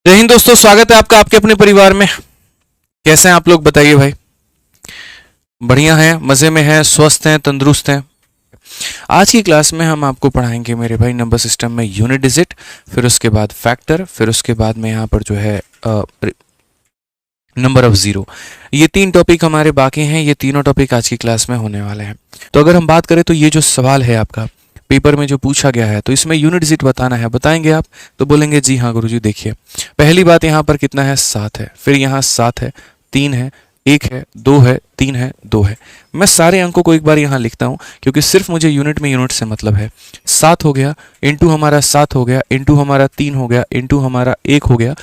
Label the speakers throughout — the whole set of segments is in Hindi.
Speaker 1: जय हिंद दोस्तों, स्वागत है आपका आपके अपने परिवार में। कैसे हैं आप लोग, बताइए भाई। बढ़िया हैं, मज़े में हैं, स्वस्थ हैं, तंदुरुस्त हैं। आज की क्लास में हम आपको पढ़ाएंगे मेरे भाई नंबर सिस्टम में यूनिट डिजिट, फिर उसके बाद फैक्टर, फिर उसके बाद में यहाँ पर जो है नंबर ऑफ ज़ीरो। ये तीन टॉपिक हमारे बाकी हैं। ये तीनों टॉपिक आज की क्लास में होने वाले हैं। तो अगर हम बात करें तो ये जो सवाल है आपका पेपर में जो पूछा गया है, तो इसमें यूनिट डिजिट बताना है, बताएंगे आप? तो बोलेंगे जी हाँ गुरुजी। देखिए, पहली बात यहाँ पर कितना है, 7 है, फिर यहाँ 7 है, 3 है, 1 है, 2 है, 3 है, 2 है। मैं सारे अंकों को एक बार यहाँ लिखता हूँ क्योंकि सिर्फ मुझे यूनिट में यूनिट से मतलब है। 7 हो गया, इंटू हमारा 7 हो गया, इंटू हमारा 3 हो गया, इंटू हमारा 1 हो गया,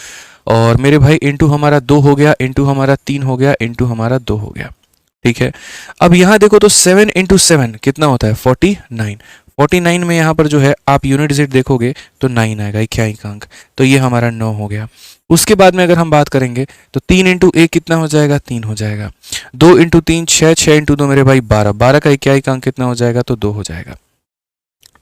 Speaker 1: और मेरे भाई इंटू हमारा 2 हो गया, इंटू हमारा 3 हो गया, इंटू हमारा 2 हो गया। ठीक है, अब यहाँ देखो तो 7 इंटू 7 कितना होता है, 49। 49 में यहाँ पर जो है आप यूनिट डिजिट देखोगे तो 9 आएगा, इक्याइक अंक। तो ये हमारा 9 हो गया। उसके बाद में अगर हम बात करेंगे तो 3 इंटू 1 कितना हो जाएगा, 3 हो जाएगा। 2 इंटू 3 6, 6 इंटू 2 मेरे भाई 12, 12 का इक्याइक अंक कितना हो जाएगा, तो 2 हो जाएगा।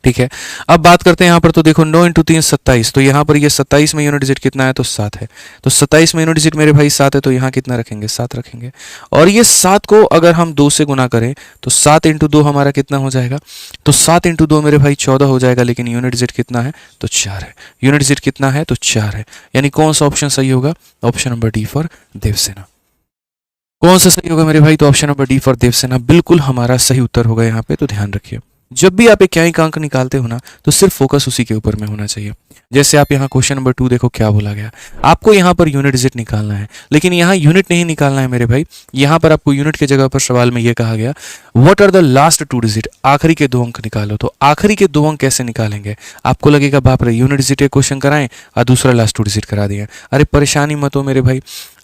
Speaker 1: ठीक है, अब बात करते हैं यहाँ पर। तो देखो 9 इंटू 3 27, तो यहाँ पर ये 27 में यूनिट डिजिट कितना है, तो 7 है। तो 27 में यूनिट डिजिट मेरे भाई 7 है, तो यहाँ कितना रखेंगे, 7 रखेंगे। और ये 7 को अगर हम 2 से गुना करें तो 7 इंटू 2 हमारा कितना हो जाएगा, तो 7 इंटू 2 मेरे भाई 14 हो जाएगा। लेकिन यूनिट डिजिट कितना है, तो 4 है। यूनिट डिजिट कितना है, तो 4 है। यानी कौन सा ऑप्शन सही होगा, option number D for Devsena. कौन सा सही होगा मेरे भाई, तो option number D for Devsena बिल्कुल हमारा सही उत्तर होगा यहाँ पे। तो ध्यान रखिए, जब भी आप इक्याइक अंक निकालते हो ना, तो सिर्फ फोकस उसी के ऊपर में होना चाहिए। जैसे आप यहाँ क्वेश्चन नंबर 2 देखो क्या बोला गया, आपको यहाँ पर यूनिट डिजिट निकालना है, लेकिन यहाँ यूनिट नहीं निकालना है मेरे भाई। यहाँ पर आपको यूनिट की जगह पर सवाल में ये कहा गया what are the last 2 digit, आखिरी के 2 अंक निकालो। तो आखिरी के 2 अंक कैसे निकालेंगे? आपको लगेगा बाप रे, यूनिट डिजिट एक क्वेश्चन कराएं और दूसरा लास्ट 2 डिजिट करा दिया। अरे परेशानी मत हो मेरे भाई,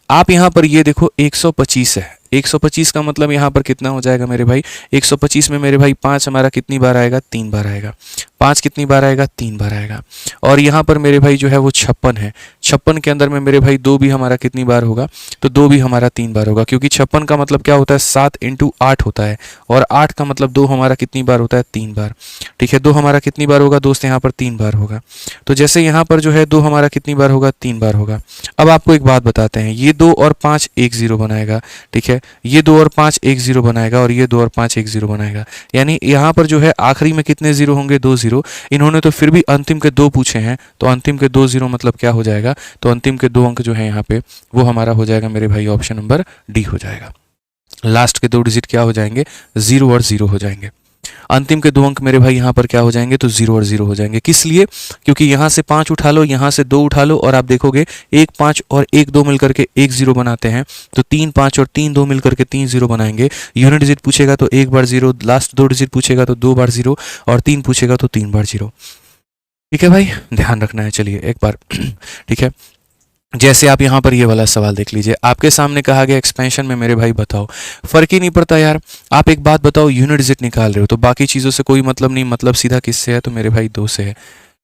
Speaker 1: आप यहाँ पर ये देखो 125 है। 125 का मतलब यहाँ पर कितना हो जाएगा मेरे भाई, 125 में मेरे भाई 5 हमारा कितनी बार आएगा, 3 बार आएगा। 5 कितनी बार आएगा, 3 बार आएगा। और यहाँ पर मेरे भाई जो है वो 56 है। 56 के अंदर में मेरे भाई 2 भी हमारा कितनी बार होगा, तो 2 भी हमारा 3 बार होगा। क्योंकि 56 का मतलब क्या होता है, 7 इंटू 8 होता है। और 8 का मतलब 2 हमारा कितनी बार होता है, 3 बार। ठीक है, 2 हमारा कितनी बार होगा दोस्त, यहाँ पर 3 बार होगा। तो जैसे यहाँ पर जो है 2 हमारा कितनी बार होगा, 3 बार होगा। अब आपको एक बात बताते हैं, ये 2 और 5 एक 0 बनाएगा। ठीक है, ये 2 और 5 एक 0 बनाएगा, और ये 2 और 5 एक 0 बनाएगा। यानी यहाँ पर जो है आखिरी में कितने 0 होंगे, 2 0। इन्होंने तो फिर भी अंतिम के 2 पूछे हैं, तो अंतिम के 2 0 मतलब क्या हो जाएगा, तो अंतिम के 2 अंक जो है यहाँ पे वो हमारा हो जाएगा मेरे भाई ऑप्शन नंबर डी हो जाएगा। लास्ट के 2 डिजिट क्या हो जाएंगे, 0 और 0 हो जाएंगे। अंतिम के 2 अंक मेरे भाई यहाँ पर क्या हो जाएंगे, तो 0 और 0 हो जाएंगे। किस लिए? क्योंकि यहाँ से 5 उठा लो, यहाँ से 2 उठा लो, और आप देखोगे 1 5 और 1 2 मिलकर के 1 0 बनाते हैं। तो 3 5 और 3 2 मिलकर के 3 0 बनाएंगे। यूनिट डिजिट पूछेगा तो 1 बार 0, लास्ट 2 डिजिट पूछेगा तो 2 बार 0, और 3 पूछेगा तो 3 बार 0। ठीक है भाई, ध्यान रखना है। चलिए एक बार ठीक है, जैसे आप यहाँ पर ये वाला सवाल देख लीजिए, आपके सामने कहा गया एक्सपेंशन में मेरे भाई बताओ। फर्क ही नहीं पड़ता यार, आप एक बात बताओ, यूनिट डिजिट निकाल रहे हो तो बाकी चीज़ों से कोई मतलब नहीं, मतलब सीधा किससे है, तो मेरे भाई 2 से है।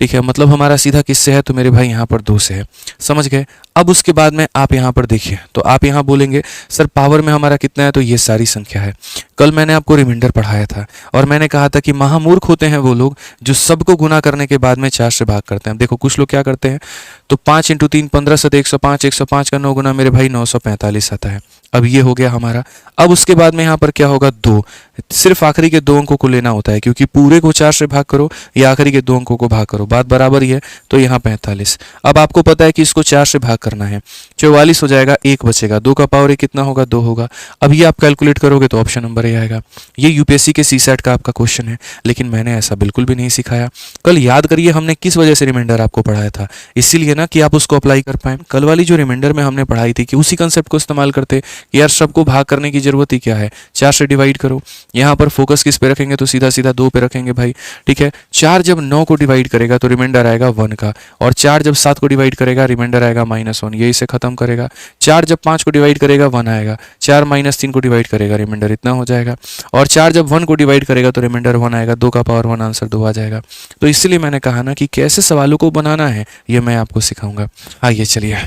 Speaker 1: ठीक है, मतलब हमारा सीधा किससे है, तो मेरे भाई यहाँ पर 2 से है। समझ गए? अब उसके बाद में आप यहाँ पर देखिए, तो आप यहाँ बोलेंगे सर पावर में हमारा कितना है, तो ये सारी संख्या है। कल मैंने आपको रिमाइंडर पढ़ाया था और मैंने कहा था कि महामूर्ख होते हैं वो लोग जो सबको गुना करने के बाद में 4 से भाग करते हैं। देखो कुछ लोग क्या करते हैं, तो 5 इंटू 3 15 7 105, 105 का 9 गुना मेरे भाई 945 आता है। अब ये हो गया हमारा। अब उसके बाद में यहाँ पर क्या होगा, 2। सिर्फ आखिरी के 2 अंकों को लेना होता है, क्योंकि पूरे को 4 से भाग करो या आखिरी के 2 अंकों को भाग करो, बात बराबर ही है। तो यहाँ 45। अब आपको पता है कि इसको 4 से भाग करना है, 44 हो जाएगा, 1 बचेगा। 2 का पावर कितना होगा, 2 होगा। अब ये आप कैलकुलेट करोगे तो ऑप्शन नंबर ए आएगा। ये यूपीएससी के सीसेट का आपका क्वेश्चन है, लेकिन मैंने ऐसा बिल्कुल भी नहीं सिखाया। कल याद करिए हमने किस वजह से रिमाइंडर आपको पढ़ाया था, इसीलिए ना कि आप उसको अप्लाई कर पाए। कल वाली जो रिमाइंडर में हमने पढ़ाई थी कि उसी कंसेप्ट को इस्तेमाल करते कि यार सबको भाग करने की जरूरत ही क्या है, 4 से डिवाइड करो। यहाँ पर फोकस किस पे रखेंगे, तो सीधा सीधा 2 पे रखेंगे भाई। ठीक है, 4 जब 9 को डिवाइड करेगा तो रिमाइंडर आएगा 1 का, और 4 जब 7 को डिवाइड करेगा रिमाइंडर आएगा -1, ये इसे खत्म करेगा। 4 जब 5 को डिवाइड करेगा 1 आएगा, 4 -3 को डिवाइड करेगा रिमाइंडर इतना हो जाएगा, और 4 जब 1 को डिवाइड करेगा तो रिमाइंडर 1 आएगा। 2 का पावर 1, आंसर 2 आ जाएगा। तो इसलिए मैंने कहा ना कि कैसे सवालों को बनाना है ये मैं आपको सिखाऊंगा। आइए चलिए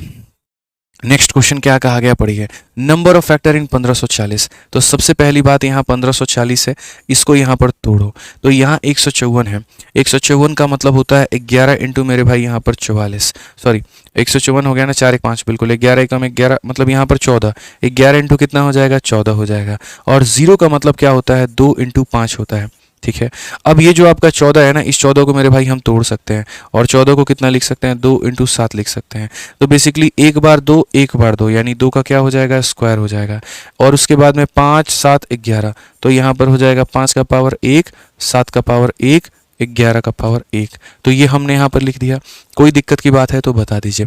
Speaker 1: नेक्स्ट क्वेश्चन क्या कहा गया पढ़िए। Number of factor in 1540। तो सबसे पहली बात यहाँ 1540 है, इसको यहाँ पर तोड़ो तो यहाँ 154 है। 154 का मतलब होता है 11 इंटू मेरे भाई यहाँ पर 44, सॉरी 154 हो गया ना, 4 1 5, बिल्कुल 11 एकम 11 मतलब यहाँ पर 14, 11 इंटू कितना हो जाएगा 14 हो जाएगा। और जीरो का मतलब क्या होता है 2 इंटू 5 होता है, ठीक है। अब ये जो आपका 14 है ना, इस 14 को मेरे भाई हम तोड़ सकते हैं और 14 को कितना लिख सकते हैं 2 इंटू 7 लिख सकते हैं। तो बेसिकली एक बार दो यानी 2 का क्या हो जाएगा स्क्वायर हो जाएगा। और उसके बाद में 5 7 11, तो यहाँ पर हो जाएगा 5 का पावर 1, 7 का पावर 1, 11 का पावर 1। तो ये हमने यहाँ पर लिख दिया। कोई दिक्कत की बात है तो बता दीजिए,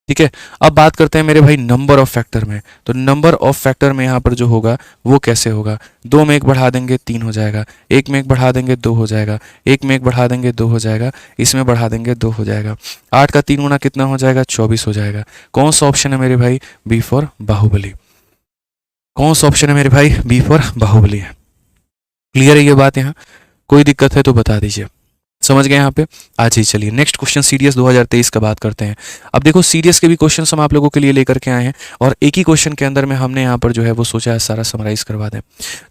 Speaker 1: ठीक है। अब बात करते हैं मेरे भाई नंबर ऑफ फैक्टर में। तो नंबर ऑफ फैक्टर में यहाँ पर जो होगा वो कैसे होगा, 2 में 1 बढ़ा देंगे 3 हो जाएगा, 1 में 1 बढ़ा देंगे 2 हो जाएगा, 1 में 1 बढ़ा देंगे 2 हो जाएगा, इसमें बढ़ा देंगे 2 हो जाएगा। 8 का 3 गुना कितना हो जाएगा 24 हो जाएगा। कौन सा ऑप्शन है मेरे भाई, बी फॉर बाहुबली। कौन सा ऑप्शन है मेरे भाई, बी फॉर बाहुबली है। क्लियर है ये बात, यहाँ कोई दिक्कत है तो बता दीजिए, समझ गए यहाँ पे। आज ही चलिए नेक्स्ट क्वेश्चन सीडीएस 2023 का बात करते हैं। अब देखो सीडीएस के भी क्वेश्चन हम आप लोगों के लिए लेकर के आए हैं और एक ही क्वेश्चन के अंदर में हमने यहाँ पर जो है वो सोचा है सारा समराइज करवा दें।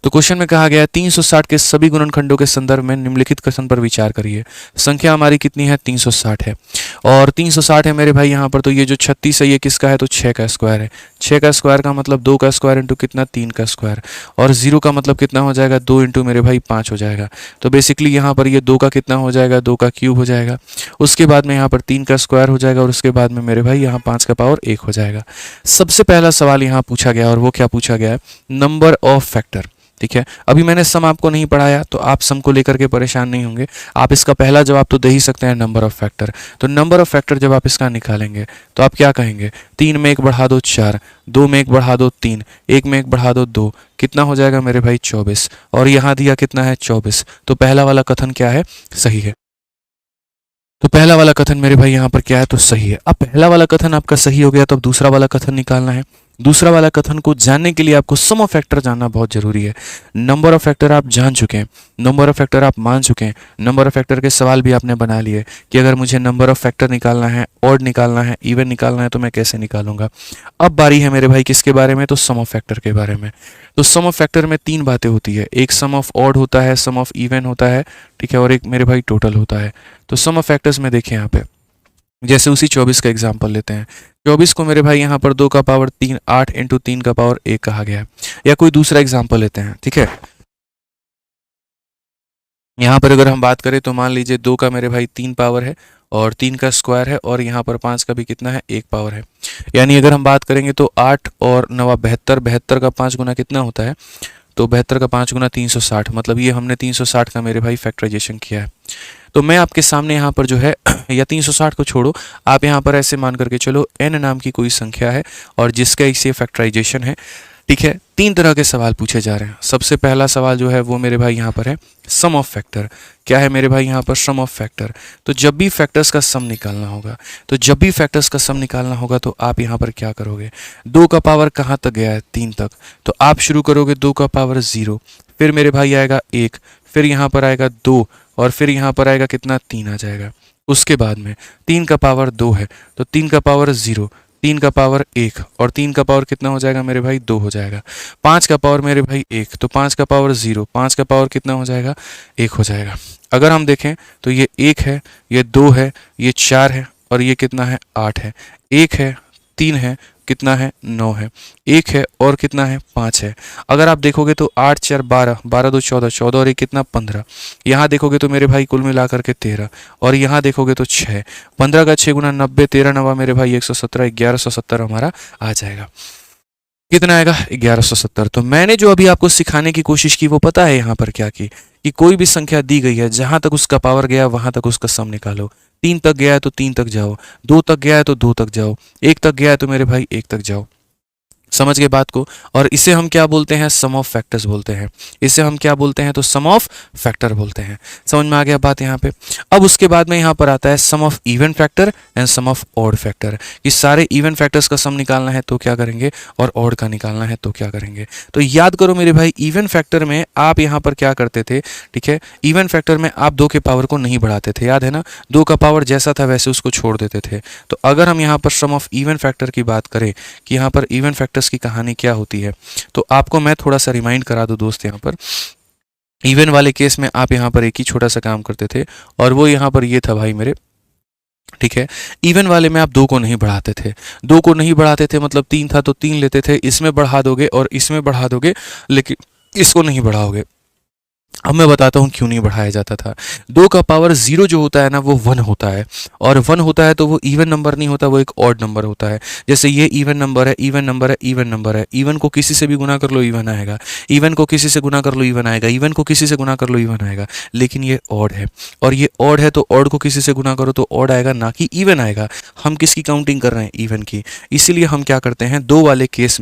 Speaker 1: तो क्वेश्चन में कहा गया है 360 के सभी गुणनखंडों के संदर्भ में निम्नलिखित कथन पर विचार करिए। संख्या हमारी कितनी है 360 है और 360 है मेरे भाई यहाँ पर। तो ये जो 36 है ये किसका है, तो 6 का स्क्वायर है। 6 का स्क्वायर का मतलब 2 का स्क्वायर इंटू कितना 3 का स्क्वायर, और 0 का मतलब कितना हो जाएगा 2 इंटू मेरे भाई 5 हो जाएगा। तो बेसिकली यहाँ पर ये 2 का कितना हो जाएगा 2 का क्यूब हो जाएगा। उसके बाद में यहाँ पर 3 का स्क्वायर हो जाएगा और उसके बाद में मेरे भाई यहाँ 5 का पावर 1 हो जाएगा। सबसे पहला सवाल यहाँ पूछा गया और वो क्या पूछा गया है, नंबर ऑफ फैक्टर, ठीक है। अभी मैंने सम आपको नहीं पढ़ाया तो आप सम को लेकर के परेशान नहीं होंगे, आप इसका पहला जवाब तो दे ही सकते हैं नंबर ऑफ फैक्टर। तो नंबर ऑफ फैक्टर जब आप इसका निकालेंगे तो आप क्या कहेंगे, 3 में 1 बढ़ा दो 4, 2 में 1 बढ़ा दो 3, 1 में 1 बढ़ा दो 2, कितना हो जाएगा मेरे भाई 24, और यहाँ दिया कितना है 24। तो पहला वाला कथन क्या है, सही है। तो पहला वाला कथन मेरे भाई यहाँ पर क्या है, तो सही है। अब पहला वाला कथन आपका सही हो गया तो अब दूसरा वाला कथन निकालना है। दूसरा वाला कथन को जानने के लिए आपको सम ऑफ फैक्टर जानना बहुत जरूरी है। नंबर ऑफ फैक्टर आप जान चुके हैं, नंबर ऑफ फैक्टर आप मान चुके हैं, नंबर ऑफ फैक्टर के सवाल भी आपने बना लिए कि अगर मुझे नंबर ऑफ फैक्टर निकालना है, ऑड निकालना है, इवन निकालना है तो मैं कैसे निकालूंगा। अब बारी है मेरे भाई किसके बारे में, तो सम ऑफ फैक्टर के बारे में। तो सम ऑफ फैक्टर में 3 बातें होती है, एक सम ऑफ ऑड होता है, सम ऑफ इवन होता है, ठीक है, और एक मेरे भाई टोटल होता है। तो सम ऑफ फैक्टर्स में देखें यहाँ पे, जैसे उसी 24 का एग्जाम्पल लेते हैं। 24 को मेरे भाई यहाँ पर 2 का पावर 3 8 इंटू 3 का पावर 1 कहा गया है। या कोई दूसरा एग्जाम्पल लेते हैं, ठीक है। यहाँ पर अगर हम बात करें तो मान लीजिए 2 का मेरे भाई 3 पावर है और 3 का स्क्वायर है और यहाँ पर 5 का भी कितना है 1 पावर है। यानी अगर हम बात करेंगे तो 8 और 9 72, 72 का 5 गुना कितना होता है, तो 72 का 5 गुना 360, मतलब ये हमने 360 का मेरे भाई फैक्टराइजेशन किया है। तो मैं आपके सामने यहाँ पर जो है या 360 को छोड़ो, आप यहाँ पर ऐसे मान करके चलो n नाम की कोई संख्या है और जिसका इसे फैक्टराइजेशन है, ठीक है। 3 तरह के सवाल पूछे जा रहे हैं। सबसे पहला सवाल जो है वो मेरे भाई यहाँ पर है सम ऑफ फैक्टर। क्या है मेरे भाई यहाँ पर सम ऑफ फैक्टर। तो जब भी फैक्टर्स का सम निकालना होगा, तो जब भी फैक्टर्स का सम निकालना होगा तो आप यहाँ पर क्या करोगे, 2 का पावर कहाँ तक गया है 3 तक, तो आप शुरू करोगे 2 का पावर 0, फिर मेरे भाई आएगा 1, फिर यहाँ पर आएगा 2 और फिर यहाँ पर आएगा कितना 3 आ जाएगा। उसके बाद में 3 का पावर 2 है तो 3 का पावर 0, 3 का पावर 1 और 3 का पावर कितना हो जाएगा मेरे भाई 2 हो जाएगा। 5 का पावर मेरे भाई 1 तो 5 का पावर 0, 5 का पावर कितना हो जाएगा 1 हो जाएगा। अगर हम देखें तो ये 1 है, ये 2 है, ये 4 है और ये कितना है 8 है। 1 है, 3 है, कितना है 9 है, 1 है और कितना है 5 है। अगर आप देखोगे तो 8 4 12, 12 2 14, 14 और 1 कितना 15। यहाँ देखोगे तो मेरे भाई कुल मिलाकर के 13 और यहाँ देखोगे तो 6, 15 का 6 गुना 90, 13 9 मेरे भाई 117, 1170 हमारा आ जाएगा। कितना आएगा 1170। तो मैंने जो अभी आपको सिखाने की कोशिश की वो पता है यहाँ पर क्या की, कि कोई भी संख्या दी गई है जहां तक उसका पावर गया वहां तक उसका सम निकालो। 3 तक गया है तो 3 तक जाओ, 2 तक गया है तो 2 तक जाओ, 1 तक गया है तो मेरे भाई 1 तक जाओ। समझ गए बात को। और इसे हम क्या बोलते हैं, सम ऑफ फैक्टर्स बोलते हैं। इसे हम क्या बोलते हैं, तो सम ऑफ फैक्टर बोलते हैं। समझ में आ गया बात यहाँ पे। अब उसके बाद में यहाँ पर आता है sum of even factor and sum of odd factor. कि सारे इवन फैक्टर्स का सम निकालना है तो क्या करेंगे, और ऑड का निकालना है तो क्या करेंगे। तो याद करो मेरे भाई, इवन फैक्टर में आप यहाँ पर क्या करते थे, ठीक है, इवन फैक्टर में आप 2 के पावर को नहीं बढ़ाते थे, याद है ना, 2 का पावर जैसा था वैसे उसको छोड़ देते थे। तो अगर हम यहाँ पर सम ऑफ इवन फैक्टर की बात करें कि यहाँ पर इवन फैक्टर्स की कहानी क्या होती है, तो आपको मैं थोड़ा सा रिमाइंड करा दूं दोस्त। यहाँ पर इवन वाले केस में आप यहाँ पर एक ही छोटा सा काम करते थे, और वो यहाँ पर ये था भाई मेरे, ठीक है, इवन वाले में आप 2 को नहीं बढ़ाते थे। 2 को नहीं बढ़ाते थे मतलब 3 था तो 3 लेते थे, इसमें बढ़ा दोगे और इसमें बढ़ा दोगे, लेकिन इसको नहीं बढ़ाओगे। अब मैं बताता हूँ क्यों नहीं बढ़ाया जाता था। 2 का पावर 0 जो होता है ना, वो 1 होता है, और 1 होता है तो वो इवन नंबर नहीं होता, वो एक ऑड नंबर होता है। जैसे ये इवन नंबर है, इवन नंबर है, इवन नंबर है। इवन को किसी से भी गुना कर लो इवन आएगा, इवन को किसी से गुना कर लो इवन आएगा, इवन को किसी से गुना कर लो इवन आएगा। लेकिन ये ऑड है, और ये ऑड है तो ऑड को किसी से गुना करो तो ऑड आएगा, ना कि इवन आएगा। हम किसकी काउंटिंग कर रहे हैं, इवन की। इसीलिए हम क्या करते हैं, 2 वाले केस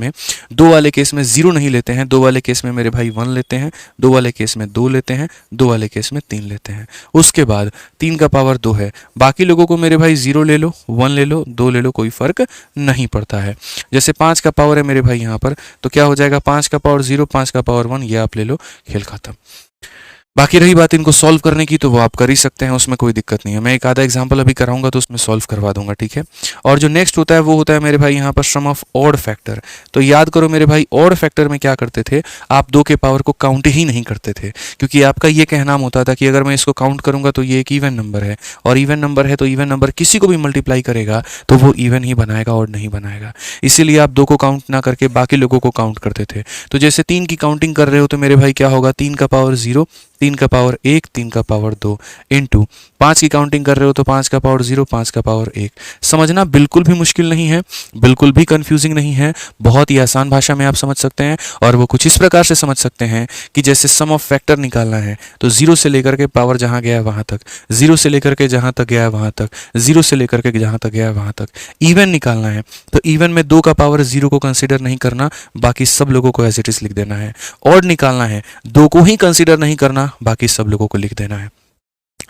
Speaker 1: में 0 नहीं लेते हैं, 2 वाले केस में मेरे भाई 1 लेते हैं, 2 वाले केस में 2 लेते हैं, 2 वाले केस में 3 लेते हैं। उसके बाद 3 का पावर 2 है, बाकी लोगों को मेरे भाई 0 ले लो, 1 ले लो, 2 ले लो, कोई फर्क नहीं पड़ता है। जैसे 5 का पावर है मेरे भाई यहाँ पर, तो क्या हो जाएगा, 5 का पावर 0, 5 का पावर 1, ये आप ले लो, खेल खत्म। बाकी रही बात इनको सॉल्व करने की, तो वो आप कर ही सकते हैं, उसमें कोई दिक्कत नहीं है। मैं एक आधा एग्जांपल अभी कराऊंगा तो उसमें सॉल्व करवा दूंगा, ठीक है। और जो नेक्स्ट होता है वो होता है मेरे भाई यहाँ पर सम ऑफ ऑड फैक्टर। तो याद करो मेरे भाई, ऑड फैक्टर में क्या करते थे, आप 2 के पावर को काउंट ही नहीं करते थे, क्योंकि आपका ये कहना होता था कि अगर मैं इसको काउंट करूंगा तो ये एक इवन नंबर है, और इवन नंबर है तो इवन नंबर किसी को भी मल्टीप्लाई करेगा तो वो इवन ही बनाएगा, ऑड नहीं बनाएगा। इसीलिए आप 2 को काउंट ना करके बाकी लोगों को काउंट करते थे। तो जैसे 3 की काउंटिंग कर रहे हो तो मेरे भाई क्या होगा, 3 का पावर 0, 3 का पावर 1, 3 का पावर 2 इंटू 5 की काउंटिंग कर रहे हो तो 5 का पावर 0, 5 का पावर 1। समझना बिल्कुल भी मुश्किल नहीं है, बिल्कुल भी कंफ्यूजिंग नहीं है, बहुत ही आसान भाषा में आप समझ सकते हैं। और वो कुछ इस प्रकार से समझ सकते हैं कि जैसे सम ऑफ फैक्टर निकालना है तो 0 से लेकर के पावर जहां गया है वहां तक, 0 से लेकर के जहां तक गया है वहां तक, 0 से लेकर के जहां तक गया है वहां तक। इवन निकालना है तो इवन में 2 का पावर 0 को कंसिडर नहीं करना, बाकी सब लोगों को एज इट इज लिख देना है। ऑड निकालना है, 2 को ही कंसिडर नहीं करना, बाकी सब लोगों को लिख देना है।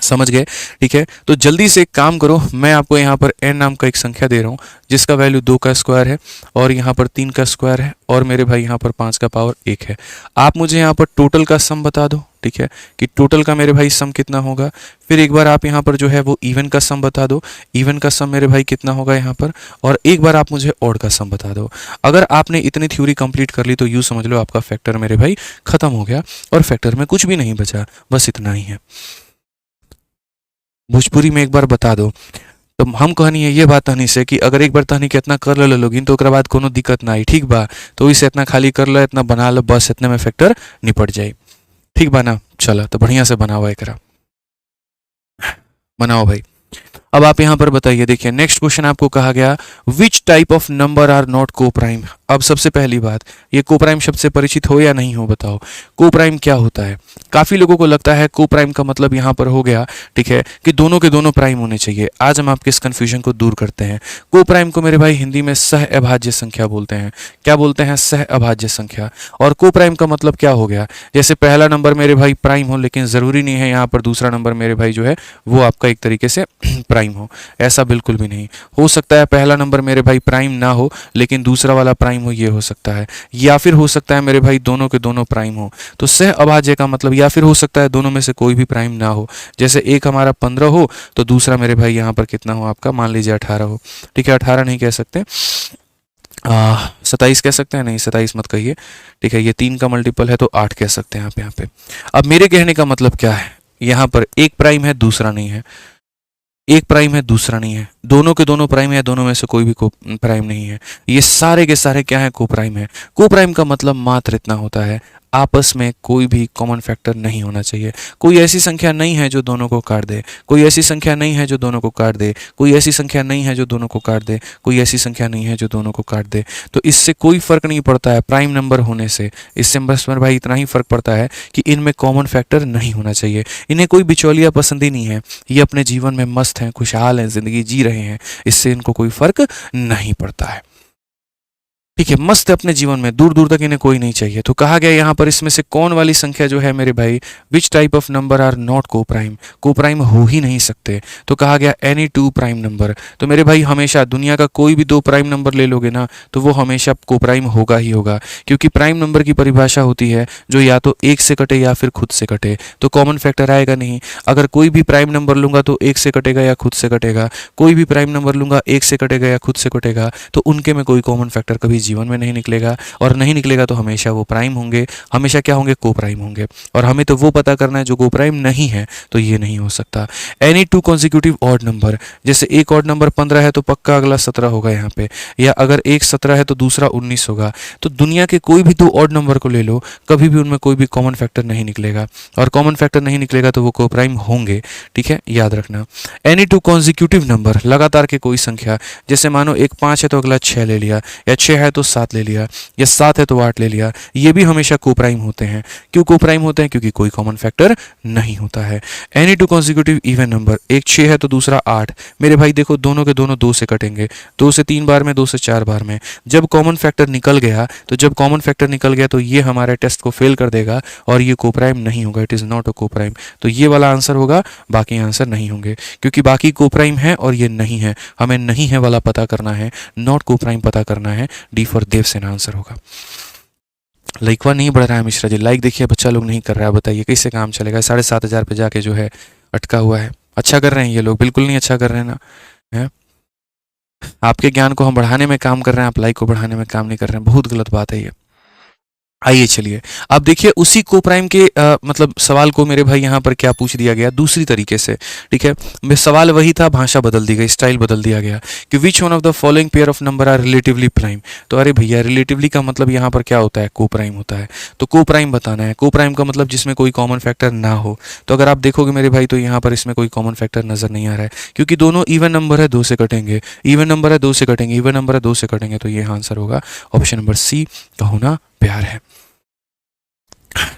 Speaker 1: समझ गए, ठीक है। तो जल्दी से एक काम करो, मैं आपको यहाँ पर n नाम का एक संख्या दे रहा हूँ जिसका वैल्यू 2 का स्क्वायर है, और यहाँ पर 3 का स्क्वायर है, और मेरे भाई यहाँ पर 5 का पावर 1 है। आप मुझे यहाँ पर टोटल का सम बता दो, ठीक है, कि टोटल का मेरे भाई सम कितना होगा। फिर एक बार आप यहाँ पर जो है वो इवन का सम बता दो, इवन का सम मेरे भाई कितना होगा यहाँ पर, और एक बार आप मुझे ऑड का सम बता दो। अगर आपने इतनी थ्योरी कंप्लीट कर ली तो यूँ समझ लो आपका फैक्टर मेरे भाई खत्म हो गया, और फैक्टर में कुछ भी नहीं बचा, बस इतना ही है। भोजपुरी में एक बार बता दो। तो हम कहनी है ये बात तहनी से कि अगर एक बार तहनी के इतना कर लो लोगिन तो ओकरा बाद कोनो दिक्कत ना आई, ठीक बा। तो इसे इतना खाली कर लो, इतना बना लो, बस इतने में फैक्टर निपट जाए, ठीक बा ना। चलो तो बढ़िया से बनाओ, एकरा बनाओ भाई। अब आप यहाँ पर बताइए, देखिए नेक्स्ट क्वेश्चन आपको कहा गया which type of number are not coprime. अब सबसे पहली बात, ये को प्राइम शब्द से परिचित हो या नहीं हो, बताओ को प्राइम क्या होता है। काफी लोगों को लगता है को प्राइम का मतलब यहाँ पर हो गया, ठीक है, कि दोनों के दोनों प्राइम होने चाहिए। आज हम आपके इस कंफ्यूजन को दूर करते हैं। को प्राइम को मेरे भाई हिंदी में सह अभाज्य संख्या बोलते हैं। क्या बोलते हैं, सह अभाज्य संख्या। और को प्राइम का मतलब क्या हो गया, जैसे पहला नंबर मेरे भाई प्राइम हो, लेकिन जरूरी नहीं है यहाँ पर दूसरा नंबर मेरे भाई जो है वो आपका एक तरीके से प्राइम हो, ऐसा बिल्कुल भी नहीं हो सकता है। पहला नंबर मेरे भाई प्राइम ना हो लेकिन दूसरा वाला प्राइम हो, ये हो सकता है। या फिर हो सकता है मेरे भाई दोनों के दोनों प्राइम हो। तो सह अभाज्य का मतलब, या फिर हो सकता है दोनों में से कोई भी प्राइम ना हो। जैसे एक हमारा 15 हो तो दूसरा मेरे भाई यहाँ पर कितना हो आपका, मान लीजिए 18 हो, ठीक है। 18 नहीं कह सकते, 27 कह सकते हैं, नहीं 27 मत कहिए, ठीक है। ये 3 का मल्टीपल है तो 8 कह सकते हैं आप यहाँ पे। अब मेरे कहने का मतलब क्या है, यहाँ पर एक प्राइम है दूसरा नहीं है, एक प्राइम है दूसरा नहीं है, दोनों के दोनों प्राइम है, दोनों में से कोई भी को प्राइम नहीं है। ये सारे के सारे क्या है, को प्राइम है। को प्राइम का मतलब मात्र इतना होता है, आपस में कोई भी कॉमन फैक्टर नहीं होना चाहिए। कोई ऐसी संख्या नहीं है जो दोनों को काट दे, कोई ऐसी संख्या नहीं है जो दोनों को काट दे, कोई ऐसी संख्या नहीं है जो दोनों को काट दे, कोई ऐसी संख्या नहीं है जो दोनों को काट दे। तो इससे कोई फर्क नहीं पड़ता है प्राइम नंबर होने से, इससे बस मेरे भाई इतना ही फर्क पड़ता है कि इनमें कॉमन फैक्टर नहीं होना चाहिए। इन्हें कोई बिचौलिया पसंद ही नहीं है, ये अपने जीवन में मस्त हैं, खुशहाल हैं, जिंदगी जी रहे हैं, इससे इनको कोई फर्क नहीं पड़ता है। ठीक है, मस्त है अपने जीवन में, दूर दूर तक इन्हें कोई नहीं चाहिए। तो कहा गया यहाँ पर इसमें से कौन वाली संख्या जो है मेरे भाई, which type of number are not coprime, coprime हो ही नहीं सकते। तो कहा गया एनी टू प्राइम नंबर। तो मेरे भाई हमेशा दुनिया का कोई भी दो प्राइम नंबर ले लोगे ना, तो वो हमेशा को प्राइम होगा ही होगा, क्योंकि प्राइम नंबर की परिभाषा होती है जो या तो एक से कटे या फिर खुद से कटे। तो कॉमन फैक्टर आएगा नहीं। अगर कोई भी प्राइम नंबर लूंगा तो एक से कटेगा या खुद से कटेगा, कोई भी प्राइम नंबर लूंगा एक से कटेगा या खुद से कटेगा, तो उनके में कोई कॉमन फैक्टर कभी जीवन में नहीं निकलेगा, और नहीं निकलेगा तो हमेशा वो प्राइम होंगे, हमेशा क्या होंगे, को प्राइम होंगे। और हमें तो वो पता करना है जो को प्राइम नहीं है, तो ये नहीं हो सकता। Any two consecutive odd number, जैसे एक ऑड नंबर 15 है तो पक्का अगला 17 होगा यहाँ पे, या अगर एक 17 है तो दूसरा 19 होगा। तो दुनिया के कोई भी दो ऑड नंबर को ले लो, कभी भी उनमें कोई भी कॉमन फैक्टर नहीं निकलेगा, और कॉमन फैक्टर नहीं निकलेगा तो वो को प्राइम होंगे। ठीक है, याद रखना। एनी टू कॉन्जिक्यूटिव नंबर, लगातार के कोई संख्या, जैसे मानो एक 5 है तो अगला 6 ले लिया, या 6 है तो 7 ले लिया, या 7 है तो 8 ले लिया, ये भी हमेशा को प्राइम होते हैं। क्यों को प्राइम होते हैं? क्योंकि कोई कॉमन फैक्टर नहीं होता है। Any two consecutive even number, एक 6 है तो दूसरा 8, मेरे भाई देखो दोनों के दोनों 2 से कटेंगे, 2 से 3 बार में, 2 से 4 बार में। जब कॉमन फैक्टर निकल गया, तो जब कॉमन फैक्टर निकल गया तो ये हमारे टेस्ट को फेल कर देगा और ये को प्राइम नहीं होगा, इट इज नॉट अ को प्राइम। तो ये वाला आंसर होगा, बाकी आंसर नहीं होंगे, क्योंकि बाकी को प्राइम है और ये नहीं है। हमें नहीं है वाला पता करना है, नॉट को प्राइम पता करना है। डी फॉर देवसेना आंसर होगा। लाइकवा नहीं बढ़ रहा है मिश्रा जी, लाइक देखिए बच्चा लोग नहीं कर रहा है, बताइए कैसे काम चलेगा? 7,500 पे जाके जो है अटका हुआ है। अच्छा कर रहे हैं ये लोग? बिल्कुल नहीं अच्छा कर रहे हैं ना, है? आपके ज्ञान को हम बढ़ाने में काम कर रहे हैं, आप लाइक को बढ़ाने में काम नहीं कर रहे हैं, बहुत गलत बात है ये। आइए चलिए अब देखिए उसी को प्राइम के मतलब सवाल को मेरे भाई यहाँ पर क्या पूछ दिया गया दूसरी तरीके से। ठीक है, सवाल वही था, भाषा बदल दी गई, स्टाइल बदल दिया गया कि which one of the following pair of number are relatively prime. तो अरे भैया रिलेटिवली का मतलब यहाँ पर क्या होता है? को प्राइम होता है। तो को प्राइम बताना है। को प्राइम का मतलब जिसमें कोई कॉमन फैक्टर ना हो। तो अगर आप देखोगे मेरे भाई तो यहाँ पर इसमें कोई कॉमन फैक्टर नजर नहीं आ रहा है, क्योंकि दोनों इवन नंबर है, 2 से कटेंगे, इवन नंबर है 2 से कटेंगे, इवन नंबर है 2 से कटेंगे। तो ये आंसर होगा ऑप्शन नंबर सी का होना प्यार है।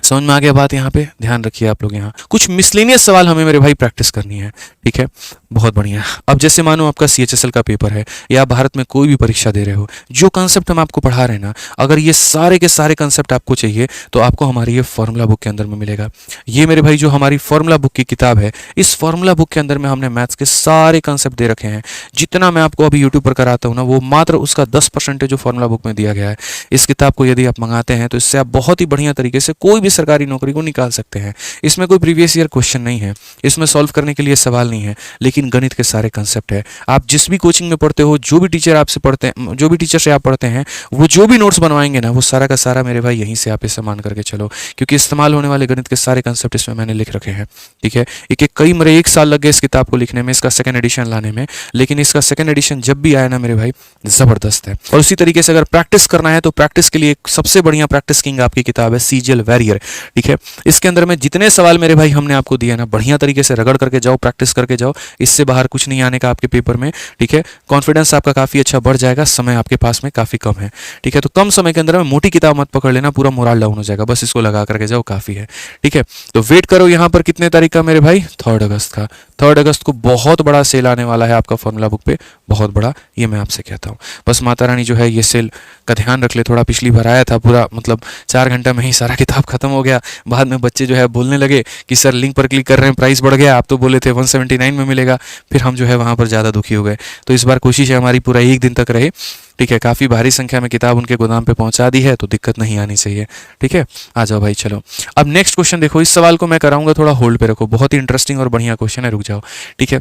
Speaker 1: समझ में आ गया बात? यहाँ पे ध्यान रखिए आप लोग, यहाँ कुछ मिसलेनियस सवाल हमें मेरे भाई प्रैक्टिस करनी है। ठीक है, बहुत बढ़िया। अब जैसे मानो आपका CHSL का पेपर है या आप भारत में कोई भी परीक्षा दे रहे हो, जो कंसेप्ट हम आपको पढ़ा रहे हैं ना, अगर ये सारे के सारे कंसेप्ट आपको चाहिए तो आपको हमारी ये फॉर्मूला बुक के अंदर में मिलेगा। ये मेरे भाई जो हमारी फॉर्मूला बुक की किताब है, इस फॉर्मूला बुक के अंदर में हमने मैथ्स के सारे कंसेप्ट दे रखे हैं। जितना मैं आपको अभी यूट्यूब पर कराता हूँ ना, वो मात्र उसका 10% जो फॉर्मूला बुक में दिया गया है। इस किताब को यदि आप मंगाते हैं तो इससे आप बहुत ही बढ़िया तरीके से कोई भी सरकारी नौकरी को निकाल सकते हैं। इसमें कोई प्रीवियस ईयर क्वेश्चन नहीं है, इसमें सॉल्व करने के लिए सवाल नहीं है, लेकिन गणित के सारे कंसेप्ट है। आप जिस भी कोचिंग में पढ़ते हो, जो भी टीचर आपसे पढ़ते हैं, जो भी टीचर से आप पढ़ते हैं, वो जो भी नोट्स बनवाएंगे ना, वो सारा का सारा मेरे भाई यहीं से आप इसे मान करके चलो, क्योंकि इस्तेमाल होने वाले गणित के सारे कंसेप्ट इसमें मैंने लिख रखे हैं। ठीक है, एक कई मेरे 1 साल लग गए इस किताब को लिखने में, इसका सेकंड एडिशन लाने में, लेकिन इसका सेकंड एडिशन जब भी आया ना मेरे भाई जबरदस्त है। और उसी तरीके से अगर प्रैक्टिस करना है तो प्रैक्टिस के लिए एक सबसे बढ़िया प्रैक्टिस किंग आपकी किताब है CGL वॉरियर। ठीक है, इसके अंदर में जितने सवाल मेरे भाई हमने आपको दिए ना, बढ़िया तरीके से रगड़ करके जाओ, प्रैक्टिस करके जाओ, इससे बाहर कुछ नहीं आने का आपके पेपर में। ठीक है, कॉन्फिडेंस आपका काफी अच्छा बढ़ जाएगा, समय आपके पास में काफी कम है। ठीक है, तो कम समय के अंदर में मोटी किताब मत पकड़ लेना, पूरा मोरल डाउन हो जाएगा, बस इसको लगा करके जाओ, काफी है। ठीक है, तो वेट करो यहाँ पर कितने तारीख का मेरे भाई? 3 अगस्त का। 3 अगस्त को बहुत बड़ा सेल आने वाला है आपका फॉर्मूला बुक पे, बहुत बड़ा, ये मैं आपसे कहता हूँ। बस माता रानी जो है ये सेल का ध्यान रख ले थोड़ा। पिछली बार आया था पूरा, मतलब 4 घंटा में ही सारा किताब खत्म हो गया। बाद में बच्चे जो है बोलने लगे कि सर लिंक पर क्लिक कर रहे हैं, प्राइस बढ़ गया, आप तो बोले थे 179 में मिलेगा। फिर हम जो है वहाँ पर ज़्यादा दुखी हो गए। तो इस बार कोशिश है हमारी पूरा 1 दिन तक रहे। ठीक है, काफ़ी भारी संख्या में किताब उनके गोदाम पे पहुंचा दी है, तो दिक्कत नहीं आनी चाहिए। ठीक है, आ जाओ भाई चलो। अब नेक्स्ट क्वेश्चन देखो, इस सवाल को मैं कराऊंगा, थोड़ा होल्ड पे रखो, बहुत ही इंटरेस्टिंग और बढ़िया क्वेश्चन है, रुक जाओ। ठीक है,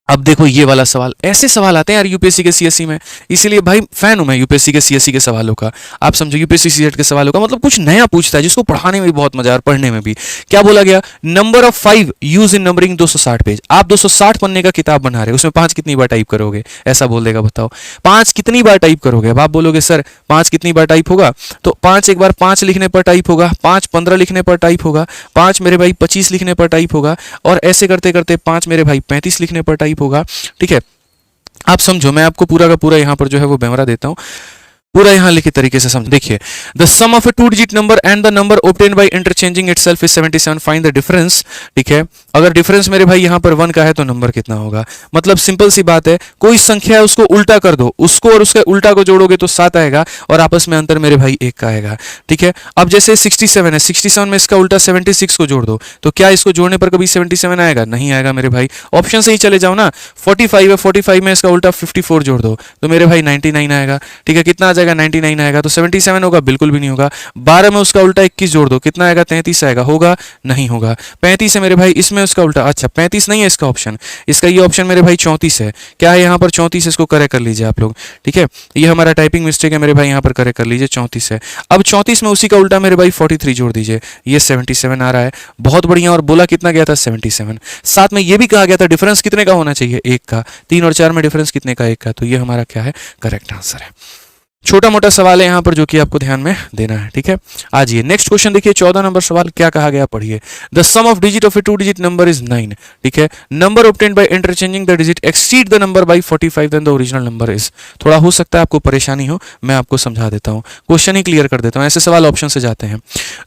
Speaker 1: अब देखो ये वाला सवाल, ऐसे सवाल आते हैं यार यूपीएससी के सीएससी में, इसीलिए भाई फैन हूं मैं यूपीएससी के सीएससी के सवालों का। आप समझो यूपीएससी सीएट के सवालों का मतलब कुछ नया पूछता है, जिसको पढ़ाने में भी बहुत मजा है और पढ़ने में भी। क्या बोला गया? Number of 5 use in numbering 260 page. आप 260 पन्ने का किताब बना रहे हो, उसमें 5 कितनी बार टाइप करोगे? ऐसा बोल देगा, बताओ 5 कितनी बार टाइप करोगे? अब आप बोलोगे सर 5 कितनी बार टाइप होगा, तो 5 एक बार 5 लिखने पर टाइप होगा, 5 15 लिखने पर टाइप होगा, 5 मेरे भाई 25 लिखने पर टाइप होगा, और ऐसे करते करते 5 मेरे भाई 35 लिखने पर टाइप होगा। ठीक है, आप समझो, मैं आपको पूरा का पूरा यहाँ पर जो है वो ब्यौरा देता हूँ। पूरा यहाँ लिखित तरीके से समझ देखिए, the sum of a 2 digit number and the number obtained by interchanging itself is 77, find the difference. ठीक है, अगर डिफरेंस मेरे भाई यहाँ पर 1 का है तो नंबर कितना होगा। मतलब सिंपल सी बात है, कोई संख्या है उसको उल्टा कर दो, उसको और उसके उल्टा को जोड़ोगे तो 7 आएगा और आपस में अंतर मेरे भाई 1 का आएगा। ठीक है, अब जैसे 67 है, 67 में इसका उल्टा 76 को जोड़ दो, तो क्या इसको जोड़ने पर कभी 77 आएगा? नहीं आएगा मेरे भाई। ऑप्शन से ही चले जाओ ना, 45 है, 45 में इसका उल्टा 54 जोड़ दो तो मेरे भाई 99 आएगा। ठीक है, कितना आ जाएगा? 99 आएगा। तो 77 होगा? बिल्कुल भी नहीं होगा। 12 में उसका उल्टा 21 जोड़ दो, कितना आएगा? 33 आएगा। होगा? नहीं होगा। 35 है मेरे भाई, इसमें उसका उल्टा, अच्छा 35 नहीं है इसका ऑप्शन, इसका ये ऑप्शन मेरे भाई 34 है। क्या है यहाँ पर? 34, इसको करेक्ट कर लीजिए आप लोग। ठीक है, ये हमारा टाइपिंग मिस्टेक है मेरे भाई, यहाँ पर करेक्ट कर लीजिए, 34 है। अब 34 में उसी का उल्टा मेरे भाई 43 जोड़ दीजिए, ये 77 आ रहा है। बहुत बढ़िया। और बोला कितना गया था? 77। साथ में ये भी कहा गया था डिफरेंस कितने का होना चाहिए? 1 का। 3 और 4 में डिफरेंस कितने का? 1 का। तो ये हमारा क्या है? करेक्ट आंसर है। छोटा मोटा सवाल है यहाँ पर जो कि आपको ध्यान में देना है। ठीक है, आज ये नेक्स्ट क्वेश्चन देखिए, 14 नंबर सवाल क्या कहा गया, पढ़िए। The sum of digit of a 2 digit number is 9। ठीक है, number obtained by interchanging the digit exceed the number by 45 then the original number is. थोड़ा हो सकता है आपको परेशानी हो, मैं आपको समझा देता हूँ, क्वेश्चन ही क्लियर कर देता हूँ। ऐसे सवाल ऑप्शन से जाते हैं।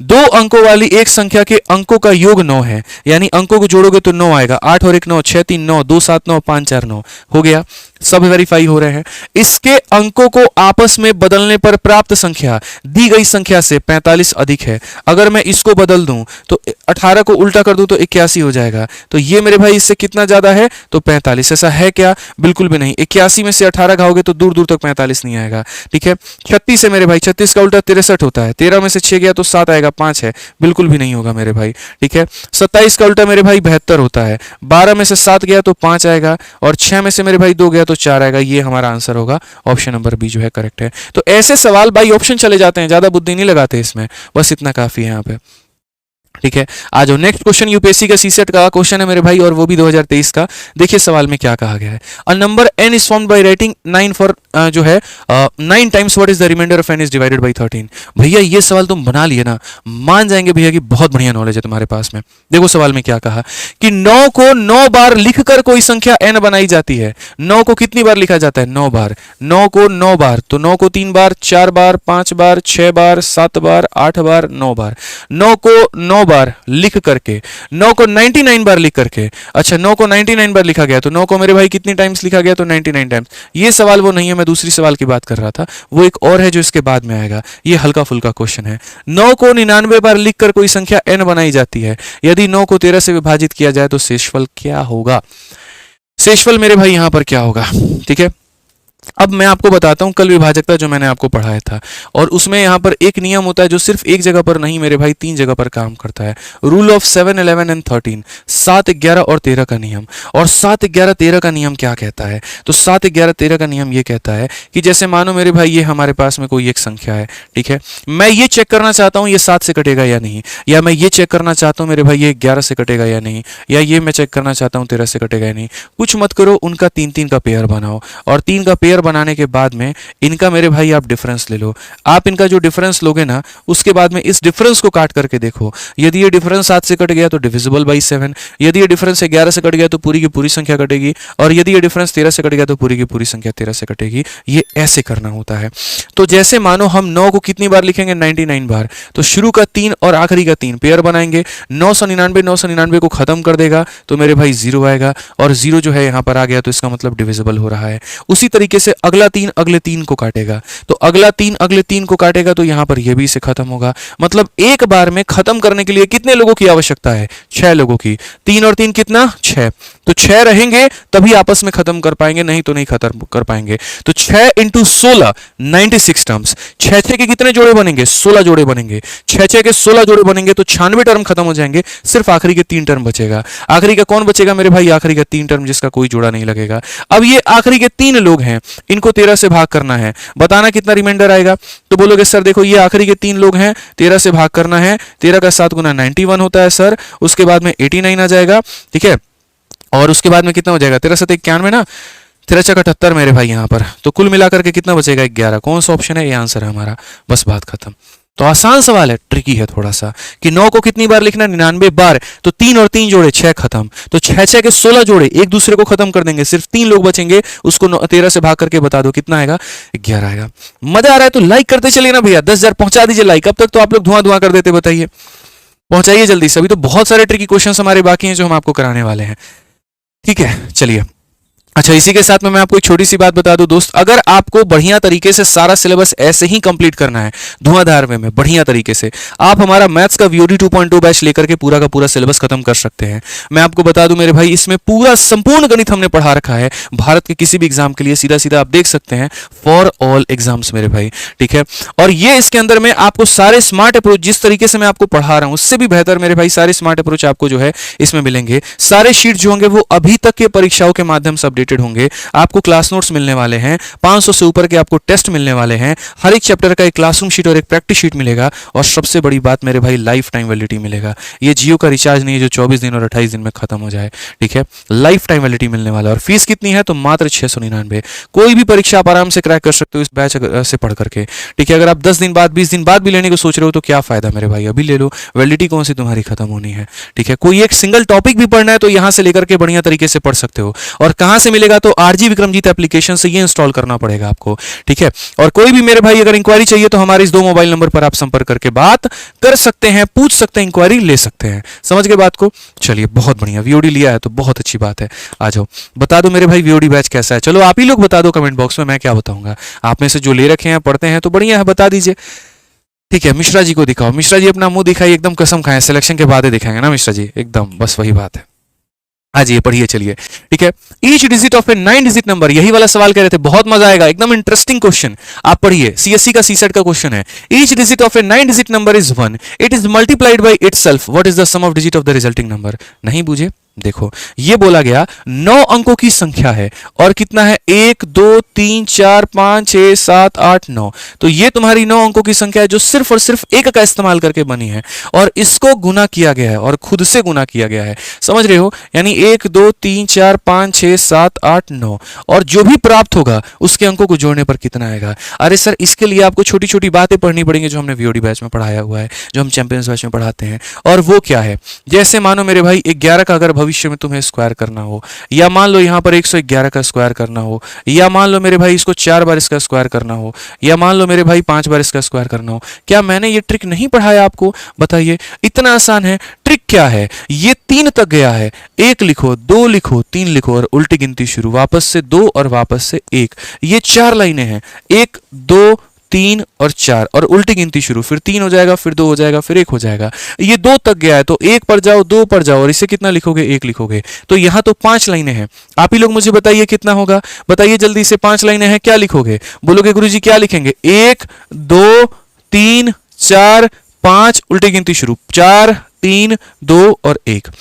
Speaker 1: 2 अंकों वाली एक संख्या के अंकों का योग 9 है, यानी अंकों को जोड़ोगे तो 9 आएगा। 8 और 1 9, 6 3 9, 2 7 9, 5 4 9 हो गया। सब वेरीफाई हो रहे हैं। इसके अंकों को आपस में बदलने पर प्राप्त संख्या दी गई संख्या से 45 अधिक है। अगर मैं इसको बदल दूं तो 18 को उल्टा कर दूं तो 81 हो जाएगा। तो ये मेरे भाई इससे कितना ज्यादा है? तो 45। ऐसा है क्या? बिल्कुल भी नहीं। 81 में से 18 घाओगे तो दूर दूर तक 45 नहीं आएगा। ठीक है, 36 है मेरे भाई, 36 का उल्टा 63 होता है। 13 में से 6 गया तो 7 आएगा, 5 है, बिल्कुल भी नहीं होगा मेरे भाई। ठीक है, 27 का उल्टा मेरे भाई 72 होता है। 12 में से 7 गया तो 5 आएगा और 6 में से मेरे भाई 2 गया तो 4 आएगा। ये हमारा आंसर होगा, ऑप्शन नंबर बी जो है करेक्ट है। तो ऐसे सवाल बाई ऑप्शन चले जाते हैं, ज्यादा बुद्धि नहीं लगाते इसमें, बस इतना काफी है यहाँ पे। ठीक है, आज नेक्स्ट क्वेश्चन यूपीएससी का सीसेट का क्वेश्चन है मेरे भाई, और वो भी 2023 का। देखिए सवाल में क्या कहा गया है। A number n is formed by writing 9 for जो है 9 times what is the remainder of n is divided by 13। भैया ये सवाल तुम बना लिए ना, मान जाएंगे भैया कि बहुत बढ़िया नॉलेज है तुम्हारे पास में। देखो सवाल में क्या कहा कि 9 को 9 बार लिखकर कोई संख्या n बनाई जाती है। 9 को कितनी बार लिखा जाता है? 9 बार। 9 को 9 बार, तो 9 को 3 बार, 4 बार, 5 बार, 6 बार, 7 बार, 8 बार, 9 बार। 9 को 9 बार लिख करके, 9 को 99 बार लिख करके, अच्छा 9 को 99 बार लिखा गया तो 9 को मेरे भाई कितनी टाइम्स लिखा गया? तो 99 टाइम्स। ये सवाल वो नहीं है, मैं दूसरी सवाल की बात कर रहा था, वो एक और है जो इसके बाद में आएगा। ये हल्का फुल्का क्वेश्चन है। 9 को 99 बार लिखकर कोई संख्या n बनाई जाती है। यदि 9 को 13 से विभाजित किया जाए तो शेषफल क्या होगा? शेषफल मेरे भाई यहां पर क्या होगा? ठीक है, अब मैं आपको बताता हूं कल विभाजकता जो मैंने आपको पढ़ाया था, और उसमें यहां पर एक नियम होता है जो सिर्फ एक जगह पर नहीं मेरे भाई 3 जगह पर काम करता है। रूल ऑफ 7 11 एंड 13, 7 11 और 13 का नियम। और 7 11 13 का नियम क्या कहता है? तो 7 11 13 का नियम ये कहता है कि जैसे मानो मेरे भाई ये हमारे पास में कोई एक संख्या है, ठीक है, मैं ये चेक करना चाहता हूं ये 7 से कटेगा या नहीं, या मैं ये चेक करना चाहता हूं मेरे भाई ये 11 से कटेगा या नहीं, या ये मैं चेक करना चाहता हूं 13 से कटेगा या नहीं। कुछ मत करो, उनका 3-3 का पेयर बनाओ, और 3 का पेयर बनाने के बाद में इनका मेरे भाई आप डिफरेंस ले लो। आप इनका जो डिफरेंस लोगे ना, उसके बाद में इस डिफरेंस को काट करके देखो। यदि ये डिफरेंस 7 से कट गया तो डिविजिबल बाई 7, यदि ये डिफरेंस 11 से कट गया तो पूरी की पूरी संख्या कटेगी, और यदि ये डिफरेंस 13 से कट गया तो पूरी की पूरी संख्या 13 से कटेगी। ये ऐसे करना होता है। तो जैसे मानो हम 9 को कितनी बार लिखेंगे? 99 बार। तो शुरू का 3 और आखिरी का 3 पेयर बनाएंगे। 999 को खत्म कर देगा तो मेरे भाई 0 आएगा, और 0 जो है यहां पर आ गया तो इसका मतलब डिविजिबल हो रहा है। उसी तरीके से अगला 3 अगले 3 को काटेगा, तो अगला 3 अगले 3 को काटेगा तो यहां पर यह भी इसे खत्म होगा। मतलब एक बार में खत्म करने के लिए कितने लोगों की आवश्यकता है? 6 लोगों की। 3 और 3 कितना? 6। तो 6 रहेंगे तभी आपस में खत्म कर पाएंगे, नहीं तो नहीं खत्म कर पाएंगे। तो 6 × 16 96 टर्म्स। 6 के कितने जोड़े बनेंगे? 16 जोड़े बनेंगे। 6 के 16 जोड़े बनेंगे तो 96 टर्म खत्म हो जाएंगे, सिर्फ आखिरी के 3 टर्म बचेगा। आखिरी का कौन बचेगा मेरे भाई? आखिरी का 3 टर्म जिसका कोई जोड़ा नहीं लगेगा। अब ये आखिरी के 3 लोग हैं, इनको 13 से भाग करना है, बताना कितना रिमाइंडर आएगा। तो बोलोगे सर देखो ये आखिरी के 3 लोग हैं, 13 से भाग करना है, 13 का 7 गुना 91 होता है सर, उसके बाद में 89 आ जाएगा, ठीक है, और उसके बाद में कितना हो जाएगा? 13 7 91 ना, 13 × 78 मेरे भाई यहाँ पर। तो कुल मिलाकर के कितना बचेगा? 11। कौन सा ऑप्शन है? ये आंसर है हमारा, बस बात खत्म। तो आसान सवाल है, ट्रिकी है थोड़ा सा कि 9 को कितनी बार लिखना, 99 बार। तो 3 और 3 जोड़े 6 खत्म, तो 6 6 के 16 जोड़े एक दूसरे को खत्म कर देंगे, सिर्फ 3 लोग बचेंगे, उसको 13 से भाग करके बता दो कितना आएगा, 11 आएगा। मजा आ रहा है तो लाइक करते चलिए ना भैया, 10,000 पहुंचा दीजिए लाइक। अब तक तो आप लोग धुआं धुआं कर देते, बताइए, पहुंचाइए जल्दी से। अभी तो बहुत सारे ट्रिकी क्वेश्चंस हमारे बाकी हैं जो हम आपको कराने वाले हैं, ठीक है, चलिए। अच्छा, इसी के साथ में मैं आपको एक छोटी सी बात बता दूं दोस्त, अगर आपको बढ़िया तरीके से सारा सिलेबस ऐसे ही कंप्लीट करना है धुआंधार वे में बढ़िया तरीके से, आप हमारा मैथ्स का वीओडी 2.2 बैच लेकर के पूरा का पूरा सिलेबस खत्म कर सकते हैं। मैं आपको बता दूं मेरे भाई, इसमें पूरा संपूर्ण गणित हमने पढ़ा रखा है भारत के किसी भी एग्जाम के लिए, सीधा सीधा आप देख सकते हैं, फॉर ऑल एग्जाम्स मेरे भाई, ठीक है। और ये इसके अंदर में आपको सारे स्मार्ट अप्रोच, जिस तरीके से मैं आपको पढ़ा रहा हूं उससे भी बेहतर मेरे भाई सारे स्मार्ट अप्रोच आपको जो है इसमें मिलेंगे। सारे शीट जो होंगे वो अभी तक के परीक्षाओं के माध्यम से अपडेटेड होंगे। आपको क्लास नोट्स मिलने वाले हैं, 500 से ऊपर के आपको टेस्ट मिलने वाले हैं, हर एक चैप्टर का एक क्लासरूम शीट और एक प्रैक्टिस शीट मिलेगा, और सबसे बड़ी बात मेरे भाई लाइफ टाइम वैलिडिटी मिलेगा। ये जियो का रिचार्ज नहीं है जो 24 दिन और 28 दिन में खत्म हो जाए, ठीक है, लाइफ टाइम वैलिडिटी मिलने वाला है। और फीस कितनी है तो मात्र 699। कोई भी परीक्षा आप आराम से क्रैक कर सकते हो इस बैच से पढ़ करके, ठीक है। अगर आप 10 दिन बाद 20 दिन बाद भी लेने को सोच रहे हो तो क्या फायदा मेरे भाई, अभी ले लो, वैलिडिटी कौन सी तुम्हारी खत्म होनी है, ठीक है। कोई एक सिंगल टॉपिक भी पढ़ना है तो यहां से लेकर के बढ़िया तरीके से पढ़ सकते हो। और कहां से मिलेगा तो आरजी विक्रमजीत एप्लीकेशन से ये इंस्टॉल करना पड़ेगा आपको, ठीक है। और कोई भी मेरे भाई अगर इंक्वायरी चाहिए तो हमारे इस 2 मोबाइल नंबर पर आप संपर्क करके बात कर सकते हैं, पूछ सकते हैं, इंक्वायरी ले सकते हैं। समझ गए बात को? चलिए, बहुत बढ़िया, वीओडी लिया है तो बहुत अच्छी बात है। आ जाओ, बता दो मेरे भाई वीओडी बैच कैसा है। चलो आप ही लोग बता दो कमेंट बॉक्स में, मैं क्या बताऊंगा। आप में से जो ले रखे हैं पढ़ते हैं तो बढ़िया है, बता दीजिए, ठीक है। मिश्रा जी को दिखाओ, मिश्रा जी अपना मुंह दिखाइए, एकदम कसम खाएं, सिलेक्शन के बाद ही दिखाएंगे ना मिश्रा जी, एकदम बस वही बात है। आज ये पढ़िए, चलिए, ठीक है। Each digit of a 9 digit number, यही वाला सवाल कह रहे थे, बहुत मजा आएगा, एकदम इंटरेस्टिंग क्वेश्चन। आप पढ़िए, सीएससी का सीसेट का क्वेश्चन है। Each digit of a 9 digit number is 1, it is multiplied by itself, what is the sum of digit of the resulting number. नहीं बूझे, देखो ये बोला गया 9 अंकों की संख्या है और कितना है 1 2 3 4 5 6 7 8 9, तो ये तुम्हारी 9 अंकों की संख्या है जो सिर्फ और सिर्फ एक का इस्तेमाल करके बनी है और इसको गुना किया गया है और खुद से गुना किया गया है, समझ रहे हो। यानी 1 2 3 4 5 6 7 8 9 और जो भी प्राप्त होगा उसके अंकों को जोड़ने पर कितना आएगा। अरे सर, इसके लिए आपको छोटी छोटी बातें पढ़नी पड़ेंगी जो हमने वीओडी बैच में पढ़ाया हुआ है, जो हम चैंपियंस बैच में पढ़ाते हैं। और वो क्या है, जैसे मानो मेरे भाई 11 का अगर भविष्य में तुम्हें स्क्वायर करना हो, या मान लो यहां पर 111 का स्क्वायर करना हो, या मान लो मेरे भाई इसको 4 बार इसका स्क्वायर करना हो, या मान लो मेरे भाई 5 बार इसका स्क्वायर करना हो, क्या मैंने ये ट्रिक नहीं पढ़ाया आपको? बताइए, इतना आसान है। ट्रिक क्या है, ये 3 तक गया है, 1 लिखो, 2 लिखो, 3 लिखो और उल्टी गिनती शुरू, वापस से 2 और वापस से 1, ये 4 लाइनें हैं, 1 2 3 और 4 और उल्टी गिनती शुरू, फिर 3 हो जाएगा, फिर 2 हो जाएगा, फिर 1 हो जाएगा। ये 2 तक गया है तो 1 पर जाओ, 2 पर जाओ और इसे कितना लिखोगे, 1 लिखोगे। तो यहां तो 5 लाइनें हैं, आप ही लोग मुझे बताइए कितना होगा, बताइए जल्दी से। 5 लाइनें हैं, क्या लिखोगे? बोलोगे गुरुजी क्या लिखेंगे? 1 2 3 4 5, उल्टी गिनती शुरू, 4 3 2 और 1।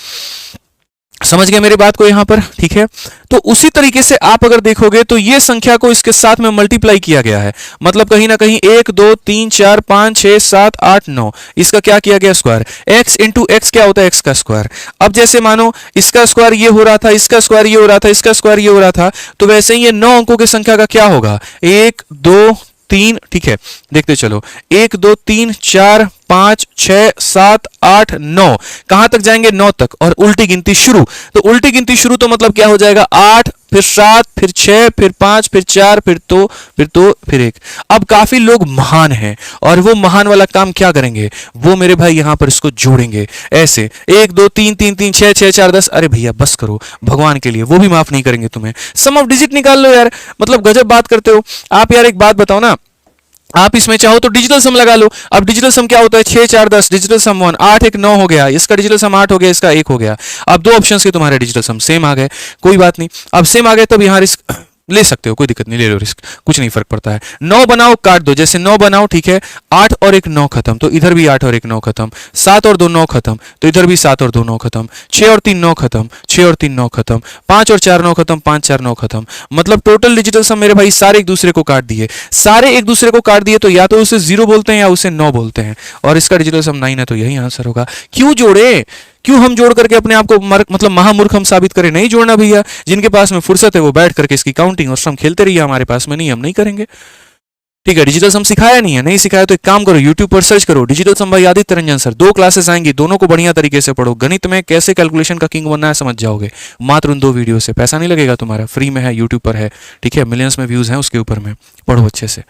Speaker 1: समझ गए मेरी बात को यहां पर, ठीक है। तो उसी तरीके से आप अगर देखोगे तो ये संख्या को इसके साथ में मल्टीप्लाई किया गया है, मतलब कहीं ना कहीं 1 2 3 4 5 6 7 8 9, इसका क्या किया गया, स्क्वायर। x इंटू एक्स क्या होता है, x का स्क्वायर। अब जैसे मानो इसका स्क्वायर ये हो रहा था, इसका स्क्वायर ये हो रहा था, इसका स्क्वायर ये हो रहा था, तो वैसे ही ये 9 अंकों की संख्या का क्या होगा, 1 2 3, ठीक है। देखते चलो, 1 2 3 4 5 6 7 8 9, कहां तक जाएंगे, 9 तक और उल्टी गिनती शुरू। तो उल्टी गिनती शुरू तो मतलब क्या हो जाएगा, 8 फिर 7 फिर 6 फिर 5 फिर 4 फिर 2 फिर 1। अब काफी लोग महान हैं और वो महान वाला काम क्या करेंगे, वो मेरे भाई यहां पर इसको जोड़ेंगे ऐसे, 1 2 3 3 3 6 6 4 10। अरे भैया बस करो भगवान के लिए, वो भी माफ नहीं करेंगे तुम्हें। सम ऑफ डिजिट निकाल लो यार, मतलब गजब बात करते हो आप यार। एक बात बताओ ना, आप इसमें चाहो तो डिजिटल सम लगा लो। अब डिजिटल सम क्या होता है, 6 4 10, डिजिटल सम 1, 8 1 9 हो गया, इसका डिजिटल सम 8 हो गया, इसका 1 हो गया। अब 2 ऑप्शंस के तुम्हारे डिजिटल सम सेम आ गए, कोई बात नहीं। अब सेम आ गए तब यहां रिस्क ले सकते हो, कोई दिक्कत नहीं, ले लो रिस्क, कुछ नहीं फर्क पड़ता है। 9 बनाओ, काट दो, जैसे 9 बनाओ, ठीक है, 8 और 1 9 खत्म, तो इधर भी 8 और 1 9 खत्म, 7 और 2 9 खत्म, तो इधर भी 7 और 2 9 खत्म, 6 और 3 9 खत्म, 6 और 3 9 खत्म, 5 और 4 9 खत्म, 5 4 9 खत्म। मतलब टोटल डिजिटल सम मेरे भाई सारे एक दूसरे को काट दिए, सारे एक दूसरे को काट दिए, तो या तो उसे 0 बोलते हैं या उसे 9 बोलते हैं, और इसका डिजिटल सम 9 है, तो यही आंसर होगा। क्यों जोड़े, क्यों हम जोड़ करके अपने आप को मतलब महामूर्ख हम साबित करें? नहीं जोड़ना भैया, जिनके पास में फुर्सत है वो बैठ करके इसकी काउंटिंग और सम खेलते रहिए, हमारे पास में नहीं, हम नहीं करेंगे। ठीक है, डिजिटल सम सिखाया नहीं है, नहीं सिखाया तो एक काम करो, यूट्यूब पर सर्च करो digital sum by Aditya Ranjan sir, 2 classes आएंगी, दोनों को बढ़िया तरीके से पढ़ो। गणित में कैसे कैलकुलेशन का किंग बनना है समझ जाओगे, मात्र उन 2 वीडियो से। पैसा नहीं लगेगा तुम्हारा, फ्री में है, यूट्यूब पर है, ठीक है, मिलियंस में व्यूज हैं उसके ऊपर में, पढ़ो अच्छे से।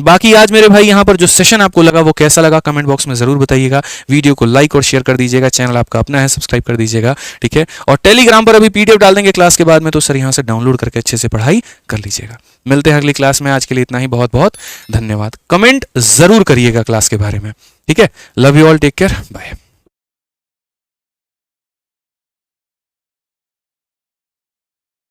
Speaker 1: बाकी आज मेरे भाई यहाँ पर जो सेशन आपको लगा वो कैसा लगा कमेंट बॉक्स में जरूर बताइएगा। वीडियो को लाइक और शेयर कर दीजिएगा, चैनल आपका अपना है, सब्सक्राइब कर दीजिएगा, ठीक है। और टेलीग्राम पर अभी पीडीएफ डाल देंगे क्लास के बाद में, तो सर यहाँ से डाउनलोड करके अच्छे से पढ़ाई कर लीजिएगा। मिलते हैं अगली क्लास में, आज के लिए इतना ही, बहुत बहुत धन्यवाद। कमेंट जरूर करिएगा क्लास के बारे में, ठीक है। Love you all, take care, bye.